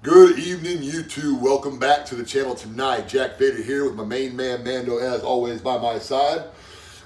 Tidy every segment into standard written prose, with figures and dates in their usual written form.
Good evening, YouTube. Welcome back to the channel tonight. Jack Vader here with my main man, Mando, as always, by my side.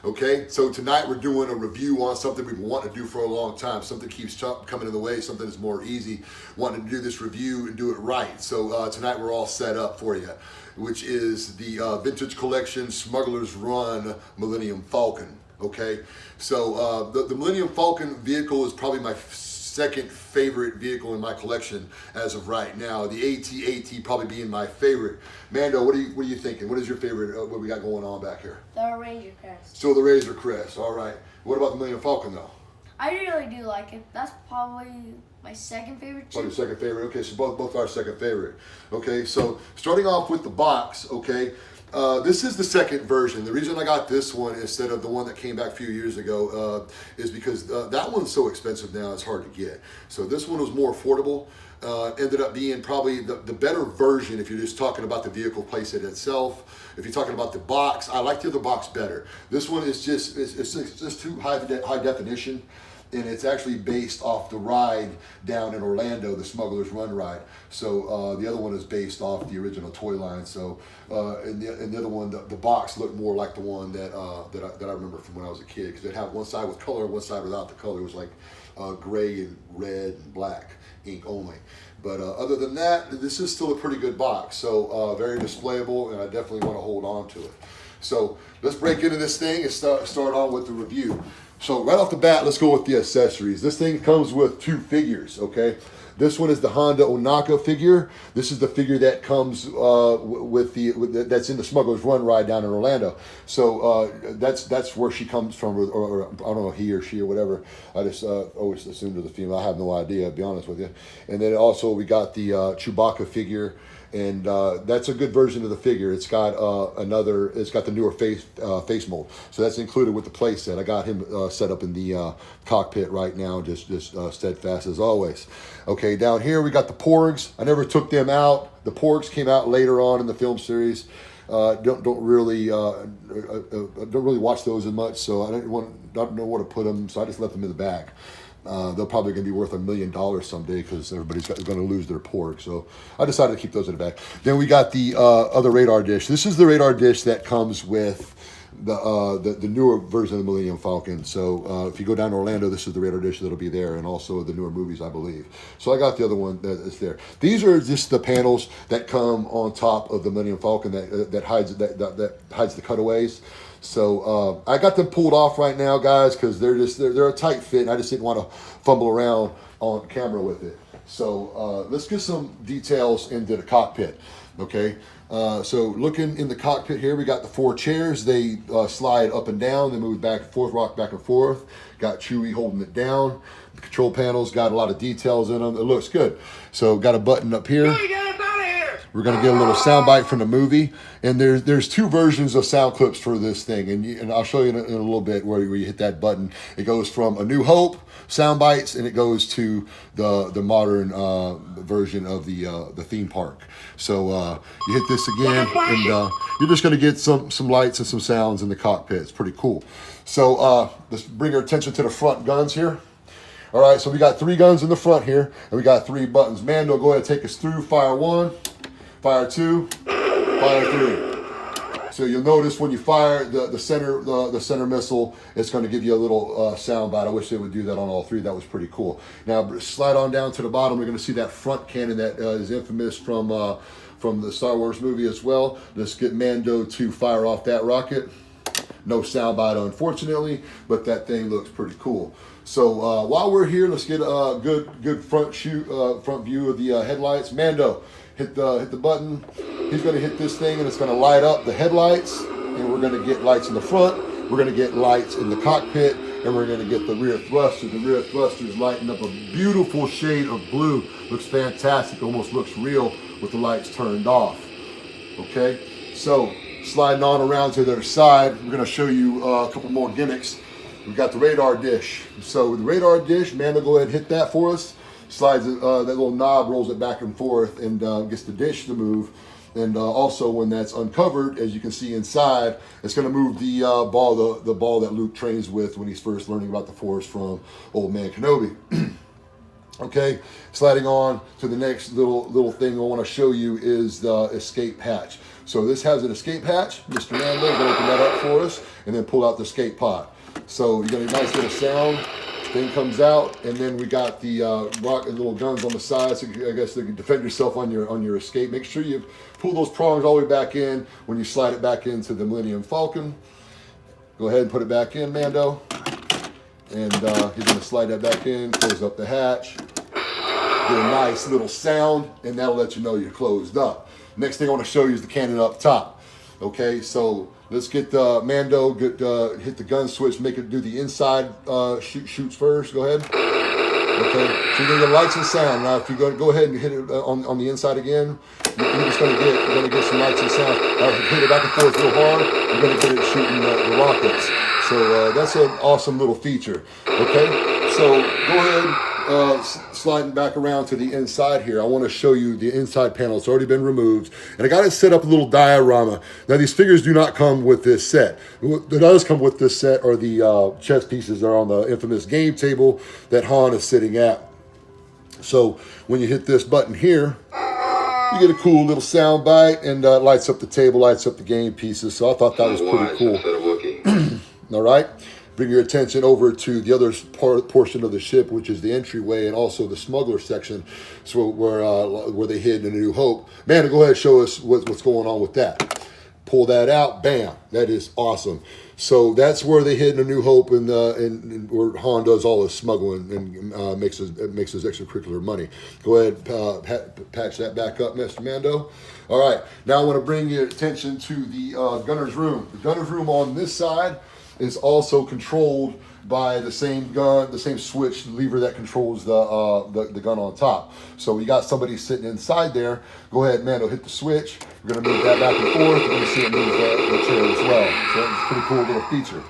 Okay, so tonight we're doing a review on something we've been wanting to do for a long time. Something keeps coming in the way, something is more easy. Wanting to do this review and do it right. So tonight we're all set up for you, which is the Vintage Collection Smugglers Run Millennium Falcon. Okay, so the Millennium Falcon vehicle is probably my second favorite vehicle in my collection as of right now. The AT-AT probably being my favorite. Mando, what are you thinking? What is your favorite? What we got going on back here? The Razor Crest. So the Razor Crest. All right. What about the Millennium Falcon though? I really do like it. That's probably my second favorite too. Probably second favorite. Okay, so both our second favorite. Okay, so starting off with the box. Okay. This is the second version. The reason I got this one instead of the one that came back a few years ago is because that one's so expensive now it's hard to get. So this one was more affordable. Ended up being probably the better version if you're just talking about the vehicle playset itself. If you're talking about the box, I like the other box better. This one is just too high definition. And it's actually based off the ride down in Orlando, the Smugglers Run ride. So the other one is based off the original toy line. So and the other one, the box looked more like the one that I remember from when I was a kid, because it had one side with color, one side without the color. It was like gray and red and black ink only. But other than that, this is still a pretty good box. So very displayable, and I definitely want to hold on to it. So let's break into this thing and start on with the review. So right off the bat, let's go with the accessories. This thing comes with two figures, okay? This one is the Honda Onaka figure. This is the figure that comes that's in the Smugglers Run ride down in Orlando. So that's where she comes from, or I don't know, he or she or whatever. I just always assumed it was a female. I have no idea, to be honest with you. And then also we got the Chewbacca figure. And that's a good version of the figure. It's got it's got the newer face mold, so that's included with the play set. I got him set up in the cockpit right now, just steadfast as always. Okay, down here we got the Porgs. I never took them out. The Porgs came out later on in the film series. Don't really watch those as much, so I don't know where to put them, so I just left them in the back. They're probably going to be worth $1 million someday because everybody's going to lose their pork. So I decided to keep those in the back. Then we got the other radar dish. This is the radar dish that comes with the newer version of the Millennium Falcon. So if you go down to Orlando, this is the radar dish that'll be there, and also the newer movies, I believe. So I got the other one that is there. These are just the panels that come on top of the Millennium Falcon that hides the cutaways. So I got them pulled off right now, guys, because they're a tight fit, and I just didn't want to fumble around on camera with it. So let's get some details into the cockpit. Okay, so looking in the cockpit here, we got the 4 chairs. They slide up and down. They move back and forth, rock back and forth. Got Chewie holding it down. The control panel's got a lot of details in them. It looks good. So got a button up here. We're going to get a little sound bite from the movie, and there's 2 versions of sound clips for this thing, and I'll show you in a little bit where you hit that button. It goes from A New Hope sound bites, and it goes to the modern version of the theme park. So you hit this again, and you're just going to get some lights and some sounds in the cockpit. It's pretty cool. So let's bring our attention to the front guns here. All right, so we got 3 guns in the front here, and we got 3 buttons. Mando, go ahead and take us through. Fire 1. Fire 2, fire 3. So you'll notice when you fire the center missile, it's going to give you a little sound bite. I wish they would do that on all 3. That was pretty cool. Now slide on down to the bottom. We're going to see that front cannon that is infamous from the Star Wars movie as well. Let's get Mando to fire off that rocket. No sound bite, unfortunately, but that thing looks pretty cool. So while we're here, let's get a good front view of the headlights. Mando, hit the button. He's going to hit this thing, and it's going to light up the headlights, and we're going to get lights in the front. We're going to get lights in the cockpit, and we're going to get the rear thruster. The rear thruster is lighting up a beautiful shade of blue. Looks fantastic. Almost looks real with the lights turned off. Okay, so sliding on around to the other side, we're going to show you a couple more gimmicks. We've got the radar dish. So with the radar dish, Amanda, go ahead and hit that for us. Slides that little knob, rolls it back and forth, and gets the dish to move. And also, when that's uncovered, as you can see inside, it's going to move the ball that Luke trains with when he's first learning about the Force from Old Man Kenobi. Okay, sliding on to the next little thing I want to show you is the escape hatch. So this has an escape hatch. Mr. Mando is going to open that up for us and then pull out the escape pod. So you got a nice little sound. Thing comes out, and then we got the little guns on the side, so I guess you can defend yourself on your escape. Make sure you pull those prongs all the way back in when you slide it back into the Millennium Falcon. Go ahead and put it back in, Mando. And you're going to slide that back in, close up the hatch. Get a nice little sound, and that'll let you know you're closed up. Next thing I want to show you is the cannon up top. Okay, so let's get the Mando, hit the gun switch, make it do the inside shoots first. Go ahead. Okay, so you're gonna get lights and sound. Now, if you're gonna go ahead and hit it on the inside again, you're just gonna get some lights and sound. Hit it back and forth real hard. You're gonna get it shooting the rockets. So that's an awesome little feature. Okay, so go ahead. Sliding back around to the inside here, I want to show you the inside panel. It's already been removed, and I got it set up a little diorama. Now, these figures do not come with this set. What does come with this set are the chess pieces that are on the infamous game table that Han is sitting at. So when you hit this button here, you get a cool little sound bite, and lights up the table, lights up the game pieces. So I thought that was pretty cool. All right. Bring your attention over to the other portion of the ship, which is the entryway and also the smuggler section, so where they hid in A New Hope. Man, go ahead and show us what's going on with that. Pull that out, bam, that is awesome. So that's where they hid in A New Hope, and where Han does all his smuggling and makes his extracurricular money. Go ahead, patch that back up, Mr. Mando. All right, now I want to bring your attention to the gunner's room. The gunner's room on this side is also controlled by the same gun, the same switch lever that controls the gun on top. So we got somebody sitting inside there. Go ahead, Mando, hit the switch. We're gonna move that back and forth. You're gonna see it move the chair as well. So it's a pretty cool little feature.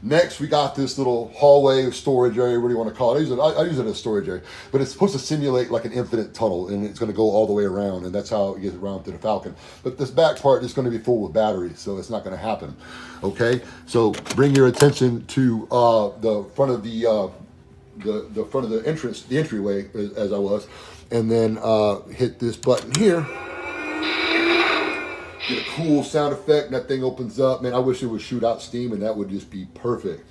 Next, we got this little hallway storage area. What do you want to call it? I use it as a storage area, but it's supposed to simulate like an infinite tunnel, and it's going to go all the way around, and that's how it gets around to the Falcon. But this back part is going to be full with batteries, so it's not going to happen. Okay, so bring your attention to the front of the front of the entrance, the entryway, as I was, and then hit this button here. Get a cool sound effect, and that thing opens up. Man, I wish it would shoot out steam, and that would just be perfect,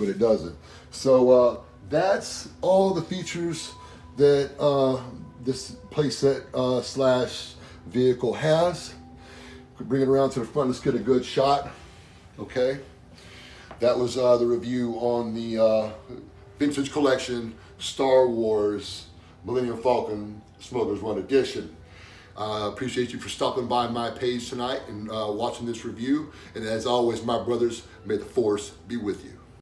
but it doesn't. So that's all the features that this playset slash vehicle has. Bring it around to the front. Let's get a good shot. Okay, that was the review on the Vintage Collection Star Wars Millennium Falcon Smugglers Run Edition. Appreciate you for stopping by my page tonight and watching this review. And as always, my brothers, may the Force be with you.